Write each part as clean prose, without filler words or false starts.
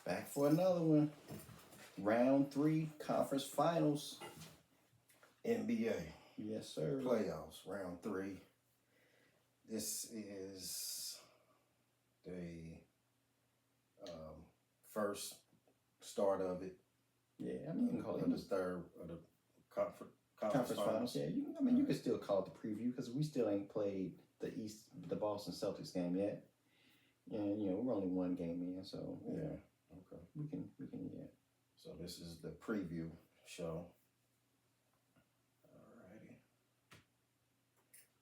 Back for another one. Round 3 conference finals. NBA Yes, sir. playoffs, round 3. This is the first start of it. Yeah, I mean, you can call of the it third of the conference finals. Yeah, you can still call it the preview because we still ain't played the Boston Celtics game yet. And we're only one game in, so yeah. Okay. We can yeah. So this is the preview show. Alrighty.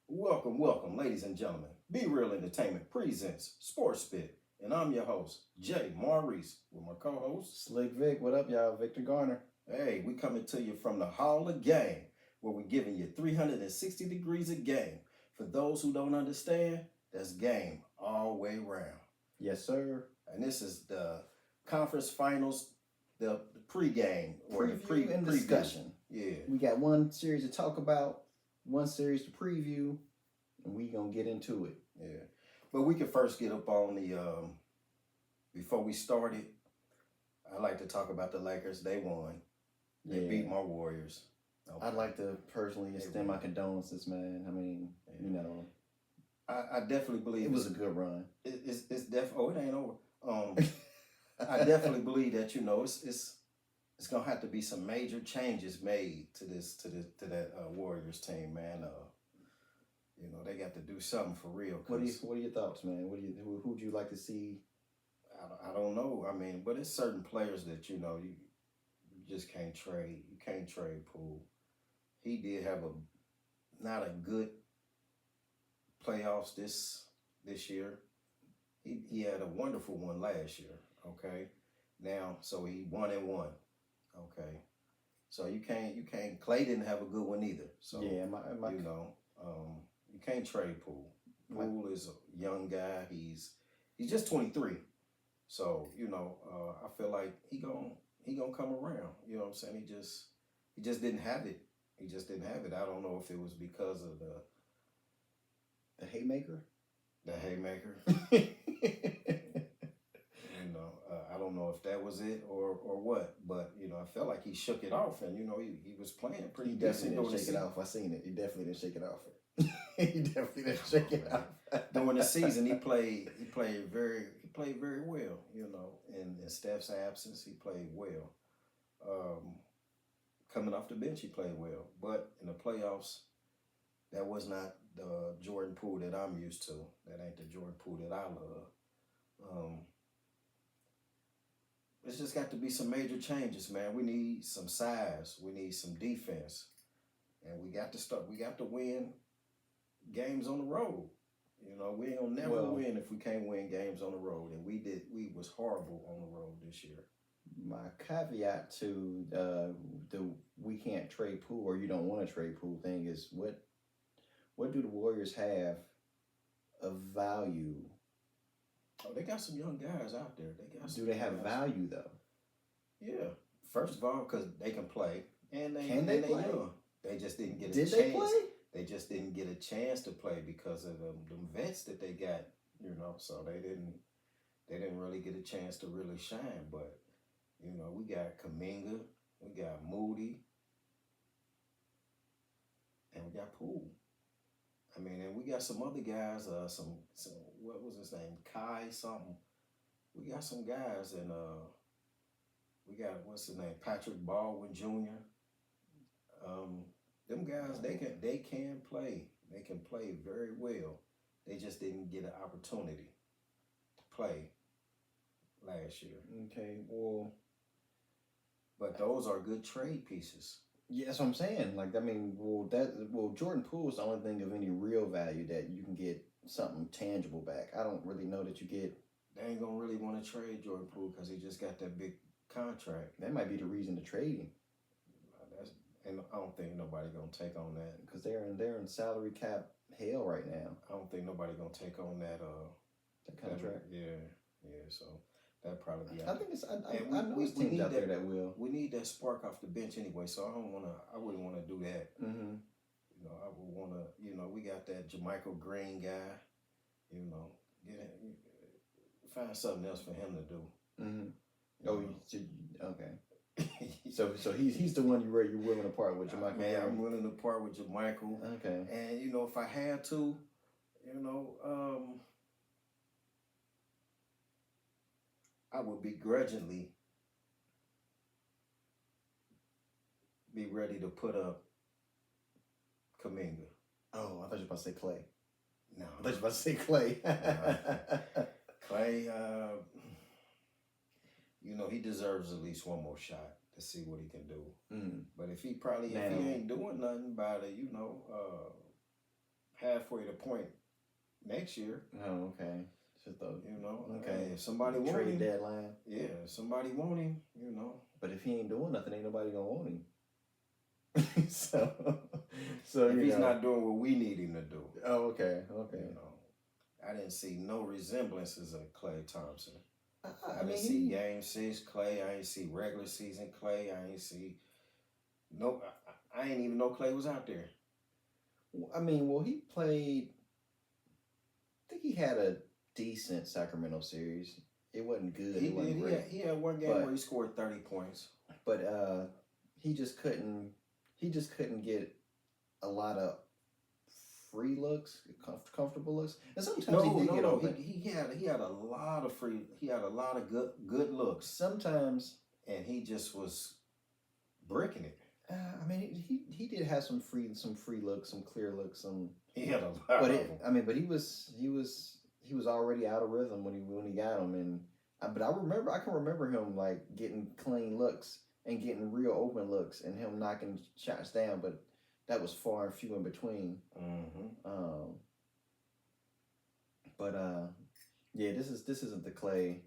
Welcome, ladies and gentlemen. Be Real Entertainment presents Sports Spit, and I'm your host, Jay Maurice, with my co-host Slick Vic. What up, y'all? Victor Garner. Hey, we coming to you from the Hall of Game, where we're giving you 360 degrees of game. For those who don't understand, that's game all way round. Yes, sir. And this is the conference finals, the pregame or the preview and discussion. Yeah. We got one series to talk about, one series to preview, and we gonna get into it. Yeah. But we can first get up on the before we started, I like to talk about the Lakers. They won. They beat my Warriors. Okay. I'd like to personally extend my condolences, man. I mean, I definitely believe it was a good run. It's definitely. It ain't over. I definitely believe that it's gonna have to be some major changes made to that Warriors team, man. They got to do something for real. What are your thoughts, man? Who'd you like to see? I don't know. I mean, but it's certain players that you just can't trade. You can't trade Poole. He did have not a good playoffs this year. He had a wonderful one last year. Okay, now so he 1-1. Okay, so you can't. Clay didn't have a good one either. So yeah, you can't trade Poole. Poole is a young guy. He's just 23. So I feel like he gonna come around. You know what I'm saying? He just didn't have it. He just didn't have it. I don't know if it was because of the haymaker. The haymaker. I don't know if that was it or what, but I felt like he shook it off, and he was playing pretty. He definitely didn't shake it off. I seen it. He definitely didn't shake it off. He definitely didn't shake it off. During the season, he played very well. In Steph's absence, he played well. Coming off the bench, he played well, but in the playoffs, that was not the Jordan Poole that I'm used to. That ain't the Jordan Poole that I love. It's just got to be some major changes, man. We need some size. We need some defense. And we got to start. We got to win games on the road. We ain't gonna never win if we can't win games on the road. And we was horrible on the road this year. My caveat to the we can't trade Poole or you don't want to trade Poole thing is what do the Warriors have of value? Oh, they got some young guys out there. Do they have value though? Yeah. First of all, because they can play, and they play? Young. They just didn't get a chance. Did they play? They just didn't get a chance to play because of them vets that they got. So they didn't really get a chance to really shine. But we got Kuminga, we got Moody, and we got Poole. I mean, and we got some other guys. Some what was his name? Kai something. We got some guys, and we got what's his name? Patrick Baldwin Jr. Them guys, they can play. They can play very well. They just didn't get an opportunity to play last year. Okay, well, but those are good trade pieces. Yeah, that's what I'm saying. Jordan Poole is the only thing of any real value that you can get something tangible back. I don't really know that you get. They ain't gonna really want to trade Jordan Poole because he just got that big contract. That might be the reason to trade him. And I don't think nobody gonna take on that because they're in salary cap hell right now. I don't think nobody gonna take on that contract. Yeah. So that probably be. I think it's. I know there's teams out there that will. We need that spark off the bench anyway. So I wouldn't want to do that. Mm-hmm. I would want to. We got that Jermichael Green guy. Find something else for him to do. Mm-hmm. You Oh, okay. So he's the one you're willing to part with, Jermichael Man, Green. I'm willing to part with Jermichael. Okay. And if I had to, I would begrudgingly be ready to put up Kuminga. Oh, I thought you were about to say Clay. No. I thought you were about to say Clay. Clay, he deserves at least one more shot to see what he can do. But if he ain't doing nothing by the, halfway to point next year. Oh, okay. Okay. If somebody want trade him, deadline. Yeah, if somebody want him, But if he ain't doing nothing, ain't nobody gonna want him. so if he's not doing what we need him to do. Oh, okay. I didn't see no resemblances of Klay Thompson. I didn't see Game 6 Klay. I didn't see regular season Klay. I didn't see I didn't even know Klay was out there. I mean, well, he played. I think he had a decent Sacramento series. It wasn't good. He did. He had one game where he scored 30 points. But he just couldn't. He just couldn't get a lot of free looks, comfortable looks, and sometimes he did get open. He had a lot of free. He had a lot of good looks. Sometimes, and he just was bricking it. I mean, he did have some free looks, some clear looks, He had a lot. But he was already out of rhythm when he got him, and I can remember him like getting clean looks and getting real open looks, and him knocking shots down, but that was far and few in between. This isn't the Klay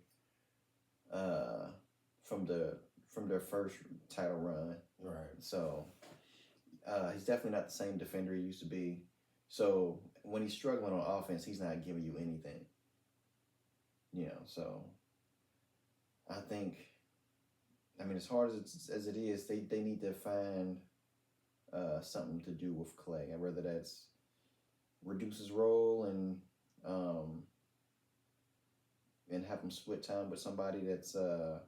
from their first title run. Right. So he's definitely not the same defender he used to be. So when he's struggling on offense, he's not giving you anything. So I think, as hard as it is, they need to find something to do with Klay, and whether that's reduce his role and have him split time with somebody that's a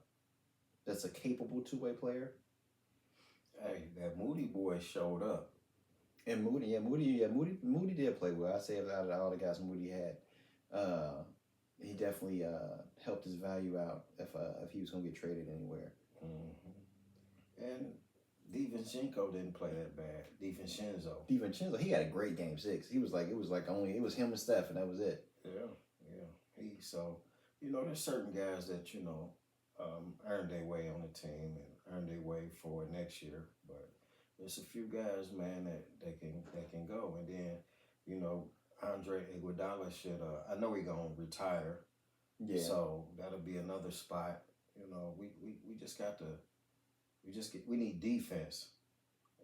capable two-way player. Hey, that Moody boy showed up. And Moody did play well. I say out of all the guys Moody had, he definitely helped his value out if he was gonna get traded anywhere. And DiVincenzo didn't play that bad. DiVincenzo, he had a great game 6. It was him and Steph, and that was it. There's certain guys that earned their way on the team and earned their way for next year, but there's a few guys, man, that can go. And then Andre Iguodala should. I know he's gonna retire. Yeah. So that'll be another spot. We just got to. We need defense.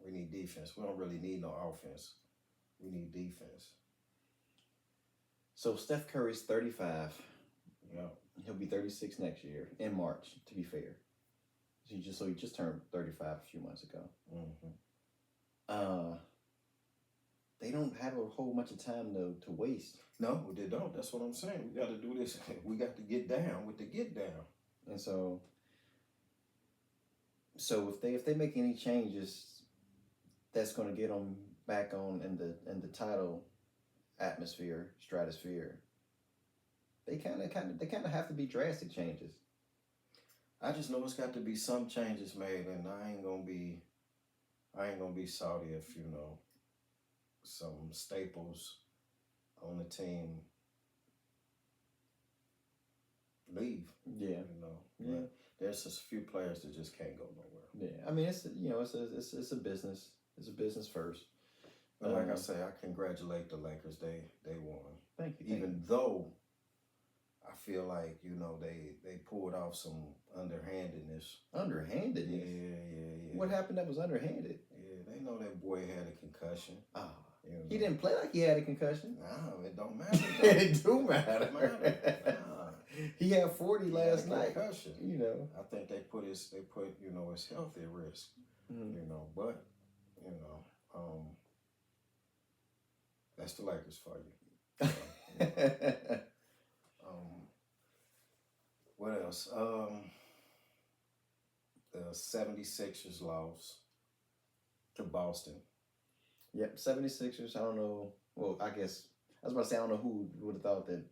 We need defense. We don't really need no offense. We need defense. So Steph Curry's 35. Yeah. He'll be 36 next year in March. To be fair, he just turned 35 a few months ago. They don't have a whole bunch of time to waste. No, they don't. That's what I'm saying. We got to do this. We got to get down with the get down. And so if they make any changes, that's going to get them back on in the title stratosphere. They kind of have to be drastic changes. I just know it's got to be some changes made, and I ain't gonna be salty if some staples on the team leave. Yeah. Yeah. There's just a few players that just can't go nowhere. Yeah. It's a business. It's a business first. But like I say, I congratulate the Lakers. They won. Thank you. Even though I feel like they pulled off some underhandedness. Underhandedness. Yeah. What happened that was underhanded? Yeah, they know that boy had a concussion. He didn't play like he had a concussion. No, it don't matter. It do matter. He had 40 last night. Concussion. I think they put his health at risk. But that's the Lakers for you. What else? The 76ers lost to Boston. Yep, 76ers. I don't know. Well, I guess I was about to say I don't know who would have thought that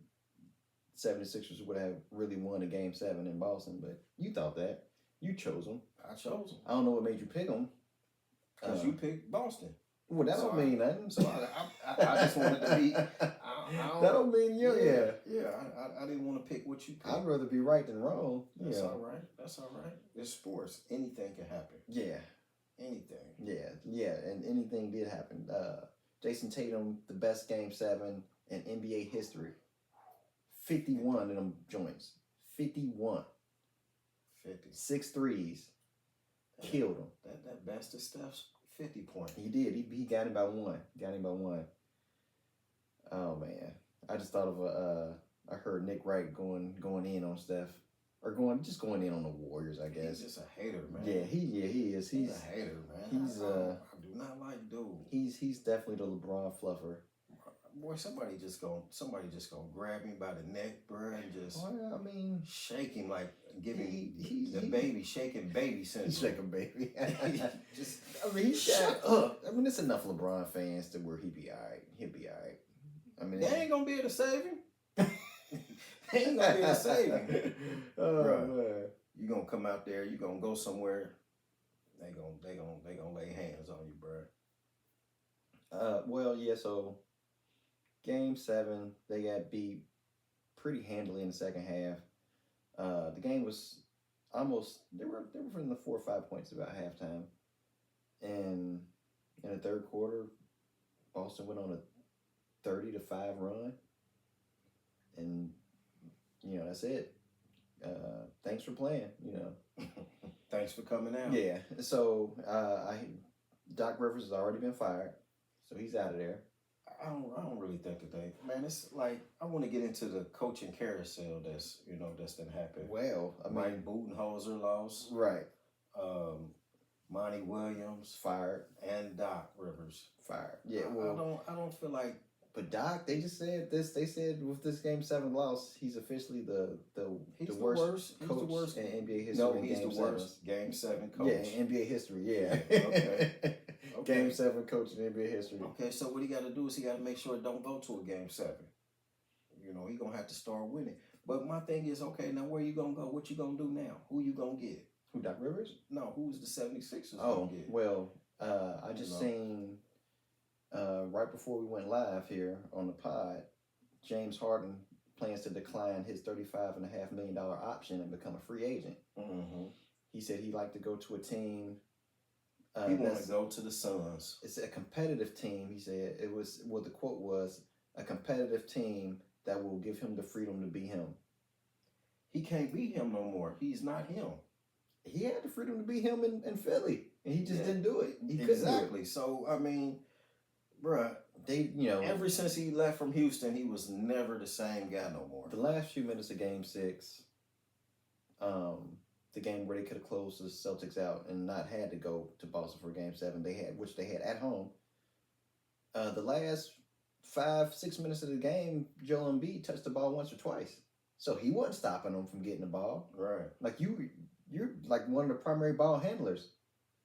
76ers would have really won a game 7 in Boston, but you thought that. You chose them. I chose them. I don't know what made you pick them. Because you picked Boston. Well, that don't mean nothing. So I just wanted to be. That don't mean you. Yeah. I didn't want to pick what you picked. I'd rather be right than wrong. That's all right. That's all right. It's sports. Anything can happen. Yeah. Anything. Yeah, and anything did happen. Jason Tatum, the best game 7 in NBA history. 51 in them joints. 51. 50. 6 threes. Killed him. That bastard Steph's 50 point. He did. He got him by one. Oh man. I just thought of I heard Nick Wright going in on Steph. Or going in on the Warriors, I guess. He's just a hater, man. Yeah, he is. He's a hater, man. I do not like dude. He's definitely the LeBron fluffer. Boy, somebody just gonna grab me by the neck, bro, and just Well, I mean, shake him like giving he baby shaking baby syndrome. He's shaking baby. Just I mean, shut up. I mean, it's enough LeBron fans to where he'll be all right. I mean, they ain't gonna be able to save him. They ain't gonna be able to save him. Oh, Bruh. man. You gonna come out there, you gonna go somewhere. They gonna lay hands on you, bro. Well, yeah. So, game 7, they got beat pretty handily in the second half. The game was almost they were from the 4 or 5 points about halftime, and in the third quarter, Boston went on a 30-5 run, and that's it. Thanks for playing. Thanks for coming out. Yeah. So Doc Rivers has already been fired, so he's out of there. I don't really think that man, it's like I want to get into the coaching carousel that's done happened. Well, I mean, Mike Budenholzer lost. Right. Monty Williams Fired. and Doc Rivers Fired. Yeah. Well, I don't feel like. But Doc, they just said this. They said with this game 7 loss, he's officially the worst coach he's the worst in NBA history. No, in he's game the 7. worst game 7 coach. Yeah, in NBA history. Yeah. Okay. Game 7 coach in NBA history. Okay, so what he got to do is he got to make sure it don't go to a game 7. He gonna have to start winning. But my thing is, okay, now where you gonna go? What you gonna do now? Who you gonna get? Who, Doc Rivers? No, who's the 76ers Oh, gonna get? well, I just seen right before we went live here on the pod, James Harden plans to decline his $35.5 million option and become a free agent. Mm-hmm. He said he'd like to go to a team. He want to go to the Suns. It's a competitive team. He said the quote was, a competitive team that will give him the freedom to be him. He can't be him no more. He's not him. He had the freedom to be him in Philly, and he just didn't do it. He exactly. couldn't do it. So I mean, bruh, ever since he left from Houston, he was never the same guy no more. The last few minutes of Game 6, the game where they could have closed the Celtics out and not had to go to Boston for Game 7, which they had at home. The last 5-6 minutes of the game, Joel Embiid touched the ball once or twice, so he wasn't stopping them from getting the ball. Right. Like you're like one of the primary ball handlers.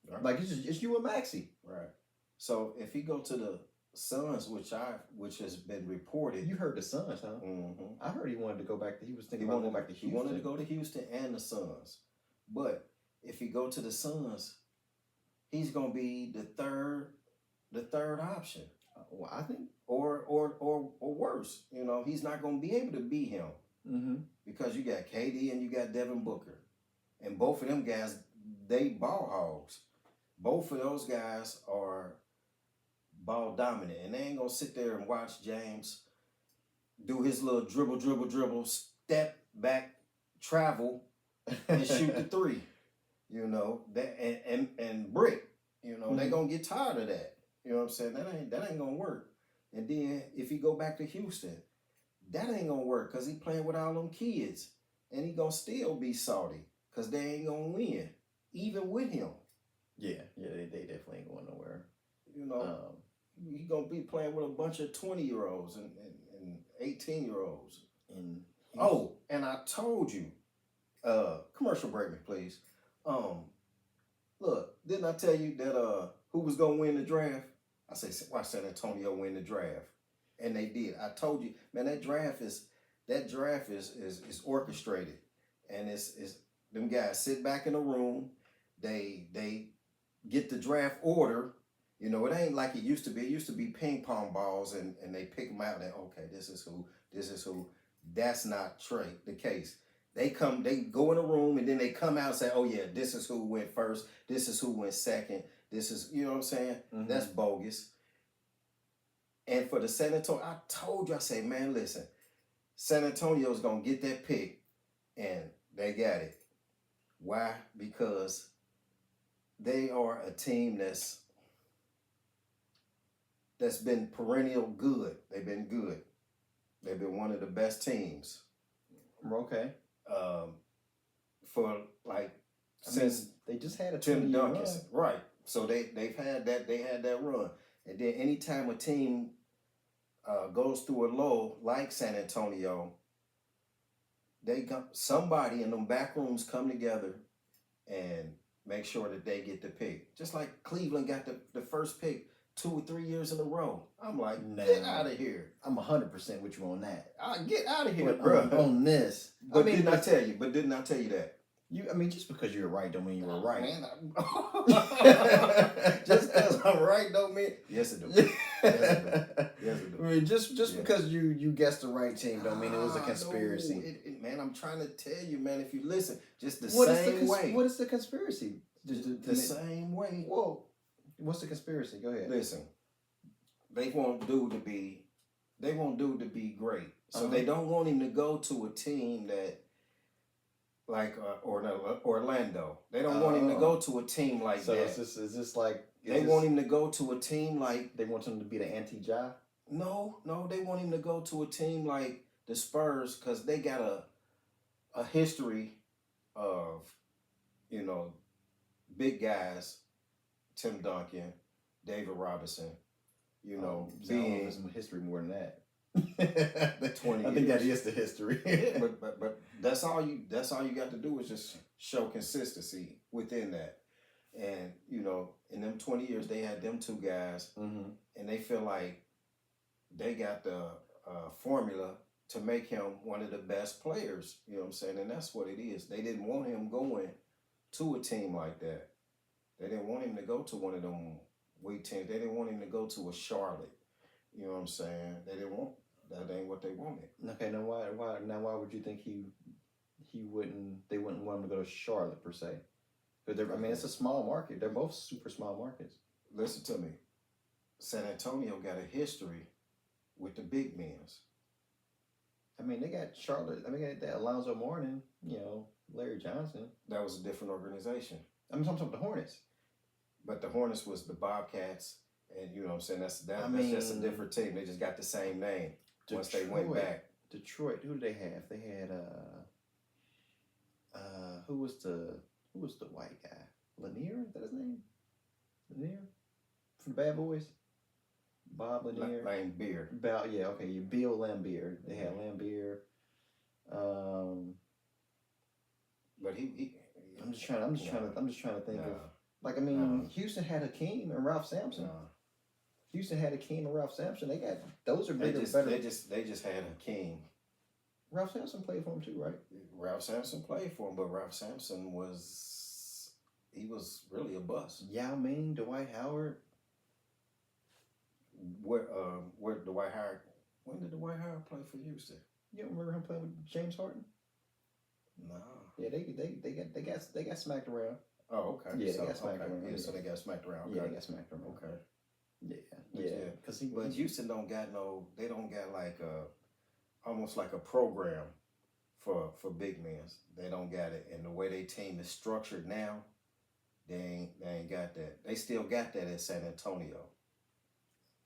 Right. Like it's you and Maxey. Right. So if he go to the Suns, which has been reported. You heard the Suns, huh? Mm-hmm. I heard he wanted to go back. He was thinking about going back to Houston. He wanted to go to Houston and the Suns, but if he go to the Suns, he's gonna be the third option. Well, I think, or worse. He's not gonna be able to be him because you got KD and you got Devin Booker, and both of them guys, they ball hogs. Both of those guys are ball dominant, and they ain't gonna sit there and watch James do his little dribble, step back, travel, and shoot the three. That and brick. They gonna get tired of that. You know what I'm saying? That ain't gonna work. And then if he go back to Houston, that ain't gonna work because he playing with all them kids, and he gonna still be salty because they ain't gonna win even with him. Yeah, they definitely ain't going nowhere. He gonna be playing with a bunch of 20-year-olds and 18-year-olds. And I told you, commercial break me, please. Look, didn't I tell you that who was gonna win the draft? I said, watch San Antonio win the draft, and they did. I told you, man, that draft is orchestrated, and it's them guys sit back in a room, they get the draft order. You know, it ain't like it used to be. It used to be ping pong balls, and they pick them out. And okay, this is who, this is who. That's not the case. They go in a room, and then they come out and say, oh yeah, this is who went first. This is who went second. This is, you know what I'm saying? Mm-hmm. That's bogus. And for the San Antonio, I told you, I say, man, listen, San Antonio's gonna get that pick, and they got it. Why? Because they are a team that's been perennial good. They've been good. They've been one of the best teams. Okay. For like since they just had a Tim Duncan, run. right? So they've had that. They had that run, and then anytime a team goes through a low like San Antonio, somebody in them back rooms come together and make sure that they get the pick. Just like Cleveland got the first pick 2 or 3 years in a row. I'm like, get out of here. I'm 100% with you on that. Get out of here, but bro. On this, But didn't I tell you? But didn't I tell you that? Just because you're right don't mean you were right. Man, just because I'm right don't mean. Yes, it do. Yes, it do. I mean, just because you guessed the right team don't mean it was a conspiracy. No, man, I'm trying to tell you, man. If you listen, just the same way. What is the conspiracy? The same way. Whoa, what's the conspiracy? Go ahead. Listen, they want dude to be great, so they don't want him to go to a team that. Like Orlando, they don't want him to go to a team like that. So is this like they want him to go to a team like they want him to be the anti-Ja? No, they want him to go to a team like the Spurs because they got a history of, you know, big guys, Tim Duncan, David Robinson, you know, being some history more than that. 20 I think that is the history. Yeah, but that's all you got to do is just show consistency within that. And you know, in them 20 years they had them two guys, mm-hmm. and they feel like they got the formula to make him one of the best players. You know what I'm saying? And that's what it is. They didn't want him going to a team like that. They didn't want him to go to one of them weak teams. They didn't want him to go to a Charlotte. You know what I'm saying? They didn't want. That ain't what they wanted. Okay, now why would you think they wouldn't want him to go to Charlotte per se? Because it's a small market. They're both super small markets. Listen to me. San Antonio got a history with the big men's. I mean, they got Charlotte. I mean, they got Alonzo Mourning. You know, Larry Johnson. That was a different organization. I'm talking about the Hornets. But the Hornets was the Bobcats, and you know what I'm saying. That's just a different team. They just got the same name. Detroit, once they went back. Detroit, who did they have? They had who was the white guy? Lanier? Is that his name? Lanier? From the Bad Boys? Bob Lanier? Laimbeer. Yeah, okay. Bill Laimbeer. They had Laimbeer. But he I'm just trying to think of, like, I mean, Houston had Hakeem and Ralph Sampson. Houston had Hakeem and Ralph Sampson. They got those are bigger, better. They just had Hakeem. Ralph Sampson played for him too, right? Ralph Sampson played for him, but Ralph Sampson was really a bust. Yao Ming, Dwight Howard. Where Dwight Howard? When did Dwight Howard play for Houston? You don't remember him playing with James Harden? No. Yeah, they got smacked around. Oh, okay. Yeah, they got smacked around. Yeah, so they got smacked around. Okay. Yeah, they got smacked around. Okay. Yeah. But Houston don't got like almost like a program for big men. They don't got it, and the way their team is structured now, they ain't got that. They still got that at San Antonio.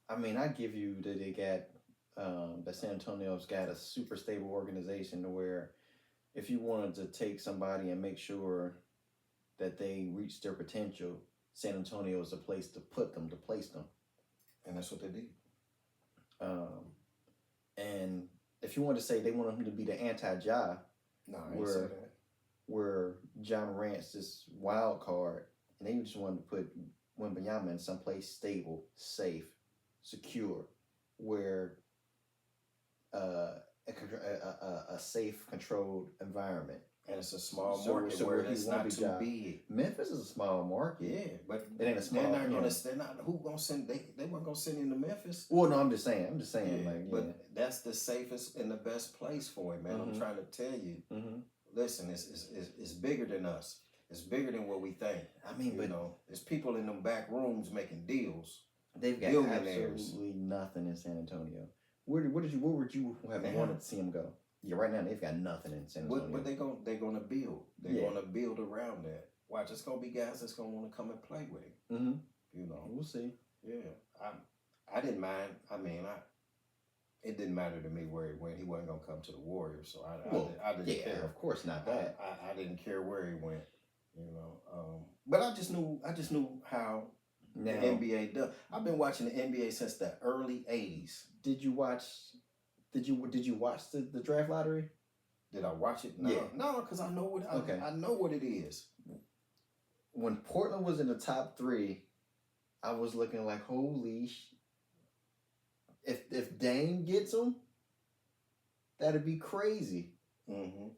I mean, I give you that they got that San Antonio's got a super stable organization to where if you wanted to take somebody and make sure that they reach their potential, San Antonio is a place to place them. And that's what they did. And if you want to say they wanted him to be the anti-Ja, no, I ain't say that. Where Ja Morant's this wild card and they just wanted to put Wembanyama in someplace stable, safe, secure, where a safe, controlled environment. And it's a small So- market so where where he it's won't not be too job- big. Memphis is a small market. Yeah, but It ain't a small. they're not you gonna. know. They're not. Who gonna send? They weren't gonna send him to Memphis. Well, no, I'm just saying. Yeah, Like, but that's the safest and the best place for him, man. I'm Mhm. trying to tell you. Mm-hmm. Listen, it's bigger than us. It's bigger than what we think. I mean, but There's people in them back rooms making deals. they've got billionaires. absolutely nothing in San Antonio. Where would you have Man. wanted to see him go? Yeah, right now they've got nothing in San Antonio. What they're gonna build? They're Yeah. gonna build around that. Watch, it's gonna be guys that's gonna want to come and play with him. Mm-hmm. You know. We'll see. Yeah. I didn't mind. I mean, it didn't matter to me where he went. He wasn't gonna come to the Warriors, so I didn't Yeah, care. of course not that. I didn't care where he went. You know. But I just knew how Now, the NBA does. I've been watching the NBA since the early '80s. did you watch? Did you watch the draft lottery? Did I watch it? No, Yeah. no, because I know what Okay. I know what it is. When Portland was in the top 3, I was looking like, holy if Dame gets them, that'd be crazy. Mm-hmm.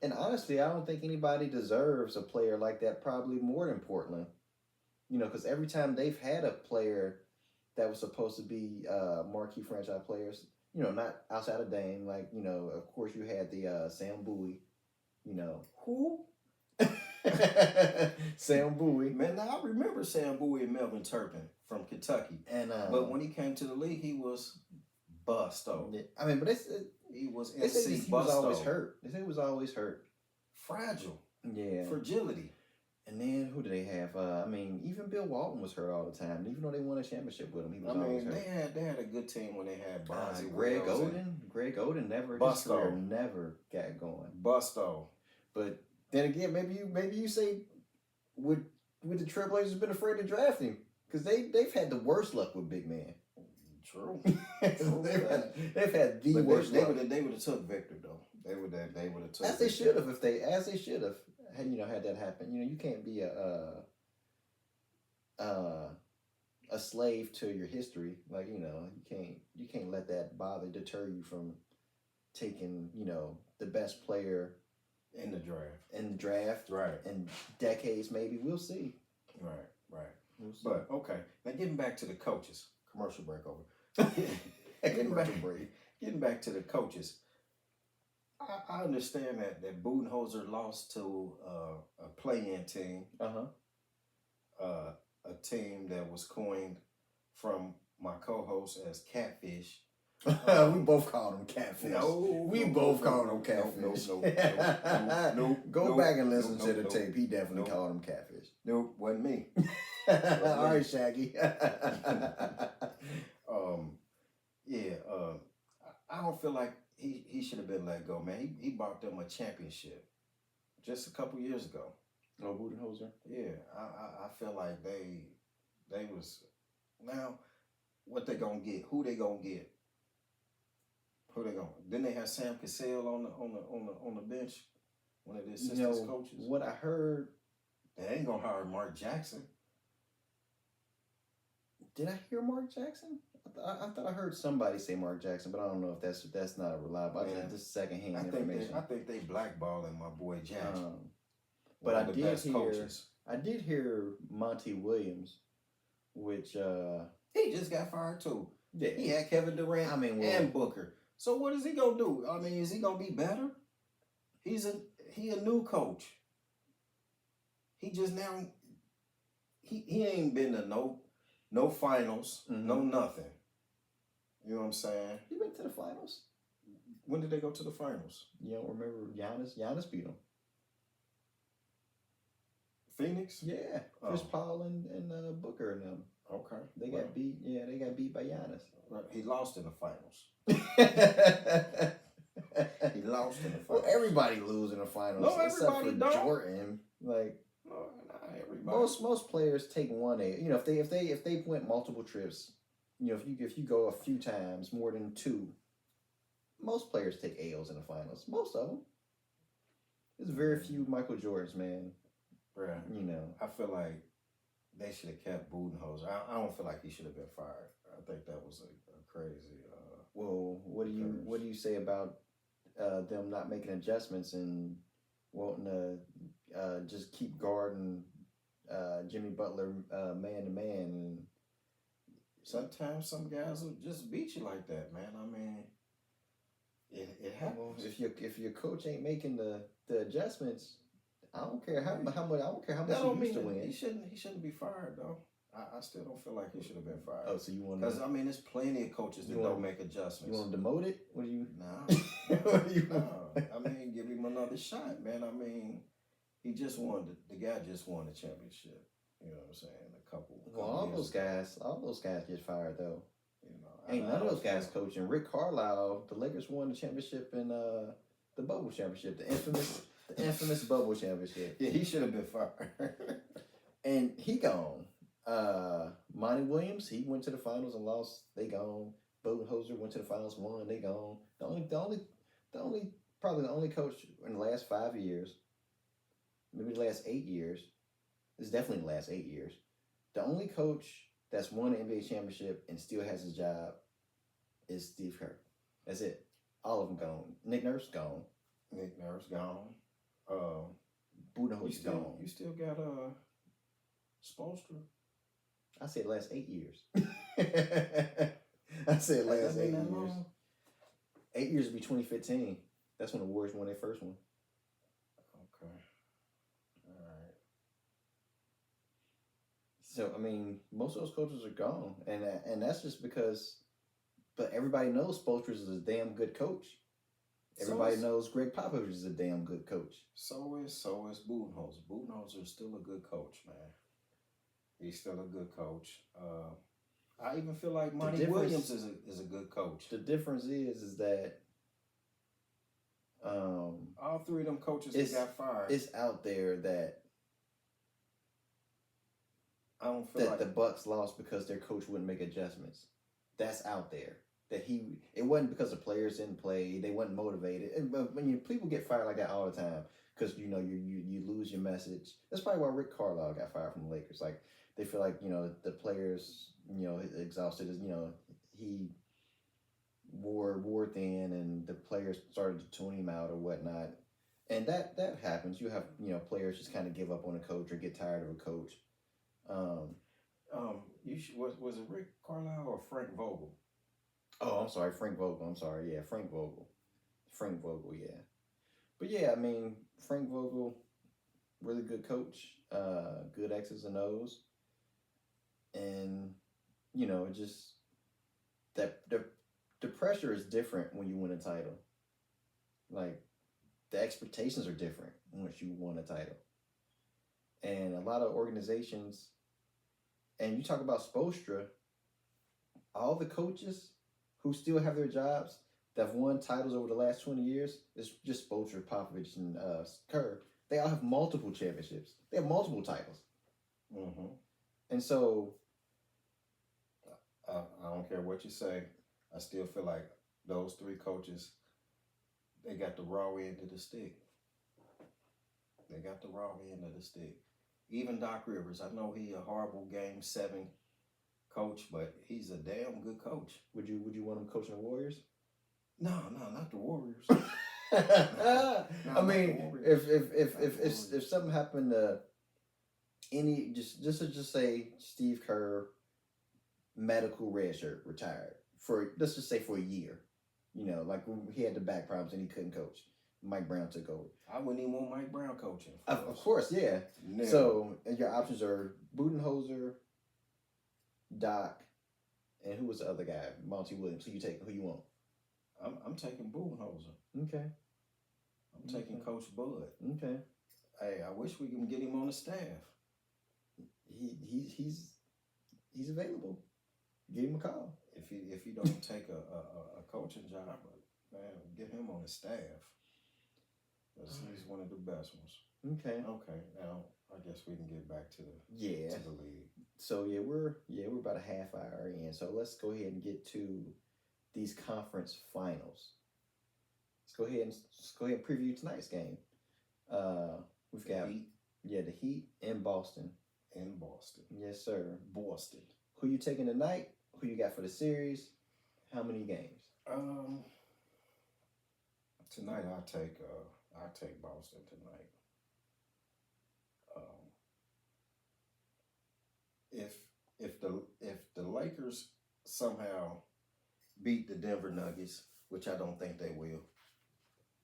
And honestly, I don't think anybody deserves a player like that probably more than Portland. You know, because every time they've had a player that was supposed to be marquee franchise players, you know, not outside of Dame, like, you know, of course you had the Sam Bowie, you know. Who? Sam Bowie. Man, now I remember Sam Bowie and Melvin Turpin from Kentucky. And But when he came to the league, he was busto. yeah, I mean, but He was they say NC he was always busto. hurt. They say he was always hurt. Fragile. Yeah. Fragility. And then who do they have? I mean, even Bill Walton was hurt all the time. Even though they won a championship with him, he was I always mean, hurt. they had a good team when they had Bonzi Greg Wells and Oden. Greg Oden never his Busto. career never got going. Busto. But then again, maybe you say would the Trailblazers been afraid to draft him because they've had the worst luck with big man. True. they've had the But worst they luck. would have took Victor though. They would have took As they Victor. should have as they should have had that happen. You know, you can't be a slave to your history. Like, you know, you can't let that deter you from taking, you know, the best player in the draft. in the draft Right. in decades maybe. We'll see. Right. We'll see. But okay. Now getting back to the coaches. Commercial break over. Getting back- break. Getting back to the coaches. I understand that Budenholzer lost to a play-in team, Uh-huh. a team that was coined from my co-host as Catfish. We both called him catfish. We both called him no, catfish. Nope. Go back and listen to the nope, tape. He definitely nope. called him catfish. Nope, wasn't me. All right, Shaggy. I don't feel like he should have been let go, man. He bought them a championship just a couple years ago. No Budenholzer. Yeah, I feel like they was now what they gonna get? Who they gonna get? Who they gonna? Then they have Sam Cassell on the bench, one of the assistant coaches. What I heard. They ain't gonna hire Mark Jackson. Did I hear Mark Jackson? I thought I heard somebody say Mark Jackson, but I don't know if that's not a reliable. Yeah. Just secondhand I information. think they blackballing my boy Jackson. But One I of the did best hear. coaches. I did hear Monty Williams, which He just got fired too. yeah. He had Kevin Durant I mean, well, and Booker. So what is he gonna do? I mean, is he gonna be better? He a new coach. He just now he ain't been to no finals, Mhm. no nothing. You know what I'm saying? He went to the finals. When did they go to the finals? You don't remember Giannis? Giannis beat him. Phoenix? Yeah, Chris Oh. Paul and Booker and them. Okay. They Well, got beat. Yeah, they got beat by Giannis. he lost in the finals. He he lost in the Well, finals. everybody lose in the finals. No, except everybody for don't. Jordan. Like No, not everybody. most players take one A. You know, if they went multiple trips, you know, if you go a few times, more than two, most players take L's in the finals. Most of them. There's very few Michael Jordans, man. Bruh, You know. I feel like they should have kept Budenholzer. I don't feel like he should have been fired. I think that was a crazy. Well, occurrence. what do you say about them not making adjustments and wanting to just keep guarding Jimmy Butler man to man? And Sometimes some guys will just beat you like that, man. I mean, it happens. if your coach ain't making the adjustments, I don't care how much I don't care how much That don't he used to mean win. he shouldn't be fired though. I still don't feel like he should have been fired. Oh, so you want Because I mean, there's plenty of coaches that don't make adjustments. You want to demote it? What do you? No, What do you? no. I mean, give him another shot, man. I mean, he just won. The guy just won the championship. You know what I'm saying? A couple. Well, all those guys get fired though. You know, Ain't none of those guys coaching. Rick Carlisle, the Lakers won the championship in the bubble championship, the infamous bubble championship. Yeah, he should have been fired. And he gone. Monty Williams, he went to the finals and lost. They gone. Budenholzer went to the finals, won. They gone. Probably the only coach in the last 5 years, maybe the last 8 years. It's definitely the last 8 years. The only coach that's won an NBA championship and still has his job is Steve Kerr. That's it. All of them gone. Nick Nurse gone. Nick Nurse gone. Budenholzer gone. You still got Spoelstra. I said last 8 years. I said last 8 years. Long? 8 years would be 2015. That's when the Warriors won their first one. Okay. All right. So I mean, most of those coaches are gone, and that's just because. But everybody knows Spoelstra is a damn good coach. Everybody knows Greg Popovich is a damn good coach. So is Budenholzer. Budenholzer is still a good coach, man. He's still a good coach. I even feel like Monty Williams is a good coach. The difference is that all three of them coaches that got fired. It's out there that I don't feel like the Bucks lost because their coach wouldn't make adjustments. That's out there. That it wasn't because the players didn't play, they wasn't motivated. But when people get fired like that all the time, because you lose your message. That's probably why Rick Carlisle got fired from the Lakers. Like they feel like the players exhausted. He wore thin, and the players started to tune him out or whatnot. And that happens. You have players just kind of give up on a coach or get tired of a coach. Was it Rick Carlisle or Frank Vogel? Oh, I'm sorry, Frank Vogel. I'm sorry, yeah, Frank Vogel. Frank Vogel, yeah. But yeah, I mean, Frank Vogel, really good coach, good X's and O's, and just that the pressure is different when you win a title. Like the expectations are different once you won a title, and a lot of organizations. And you talk about Spoelstra, all the coaches who still have their jobs that have won titles over the last 20 years, it's just Spoelstra, Popovich, and Kerr. They all have multiple championships. They have multiple titles. Mm-hmm. And so... I don't care what you say. I still feel like those three coaches, they got the raw end of the stick. They got the raw end of the stick. Even Doc Rivers, I know he a horrible Game 7 coach, but he's a damn good coach. Would you want him coaching the Warriors? No, not the Warriors. I mean, if something happened to any, just to say Steve Kerr, medical red shirt, retired for, let's just say for a year, like when he had the back problems and he couldn't coach. Mike Brown took over. I wouldn't even want Mike Brown coaching. Of course, yeah. Never. So your options are Budenholzer, Doc, and who was the other guy? Monty Williams. Who you want? I'm taking Budenholzer. Okay. I'm taking Coach Bud. Okay. Hey, I wish we can get him on the staff. He's available. Give him a call. If he don't take a coaching job, man, get him on the staff. He's one of the best ones. Okay. Okay. Now I guess we can get back to the league. So we're about a half hour in. So let's go ahead and get to these conference finals. Let's go ahead and preview tonight's game. We've got Yeah, the Heat in Boston. in Boston. Yes, sir. Boston. Who you taking tonight? Who you got for the series? How many games? Tonight I take Boston tonight. Um, if the Lakers somehow beat the Denver Nuggets, which I don't think they will.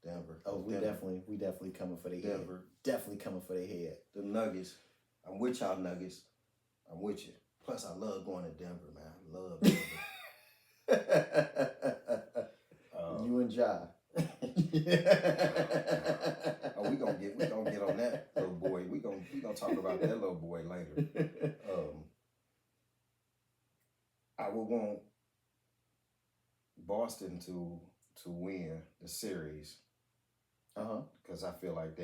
Denver. Oh, we definitely coming for their head. Denver. Definitely coming for their head. The Nuggets. I'm with y'all Nuggets. I'm with you. Plus, I love going to Denver, man. I love Denver. You and Ja. Oh, we gonna get on that little boy. We gonna talk about that little boy later. I would want Boston to win the series Uh-huh. because I feel like they